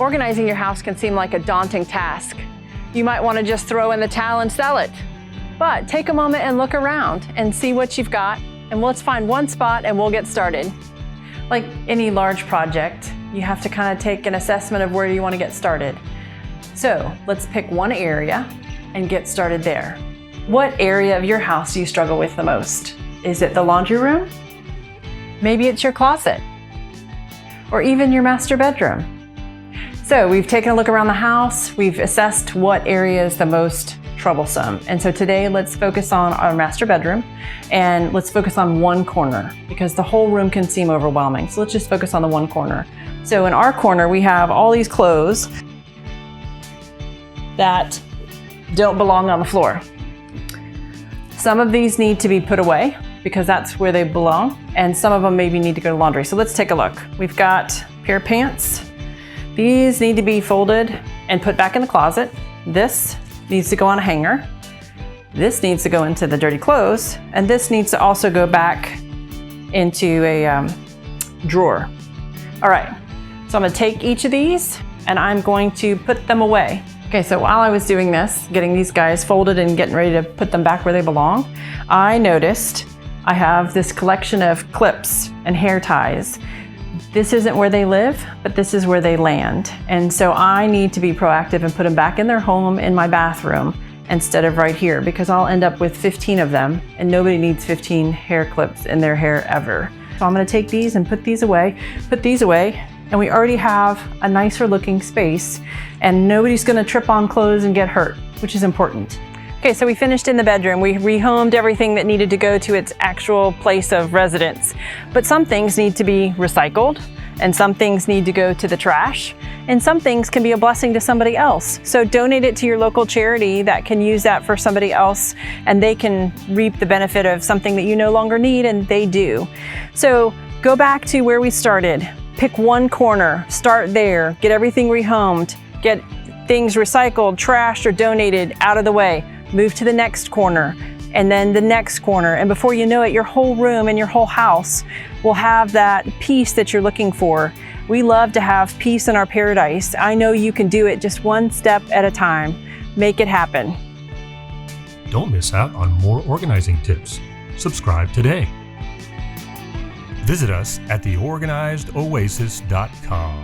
Organizing your house can seem like a daunting task. You might want to just throw in the towel and sell it. But take a moment and look around and see what you've got, and let's find one spot and we'll get started. Like any large project, you have to kind of take an assessment of where you want to get started. So let's pick one area and get started there. What area of your house do you struggle with the most? Is it the laundry room? Maybe it's your closet, or even your master bedroom. So we've taken a look around the house, we've assessed what area is the most troublesome. And so today let's focus on our master bedroom, and let's focus on one corner because the whole room can seem overwhelming. So let's just focus on the one corner. So in our corner, we have all these clothes that don't belong on the floor. Some of these need to be put away because that's where they belong, and some of them maybe need to go to laundry. So let's take a look. We've got a pair of pants. These need to be folded and put back in the closet. This needs to go on a hanger. This needs to go into the dirty clothes, and this needs to also go back into a drawer. All right, so I'm gonna take each of these and I'm going to put them away. Okay, so while I was doing this, getting these guys folded and getting ready to put them back where they belong, I noticed I have this collection of clips and hair ties. This isn't where they live, but this is where they land. And so I need to be proactive and put them back in their home in my bathroom instead of right here, because I'll end up with 15 of them, and nobody needs 15 hair clips in their hair ever. So I'm gonna take these and put these away, and we already have a nicer looking space, and nobody's gonna trip on clothes and get hurt, which is important. Okay, so we finished in the bedroom. We rehomed everything that needed to go to its actual place of residence. But some things need to be recycled, and some things need to go to the trash, and some things can be a blessing to somebody else. So donate it to your local charity that can use that for somebody else, and they can reap the benefit of something that you no longer need, and they do. So go back to where we started. Pick one corner, start there, get everything rehomed, get things recycled, trashed, or donated out of the way. Move to the next corner, and then the next corner. And before you know it, your whole room and your whole house will have that peace that you're looking for. We love to have peace in our paradise. I know you can do it just one step at a time. Make it happen. Don't miss out on more organizing tips. Subscribe today. Visit us at theorganizedoasis.com.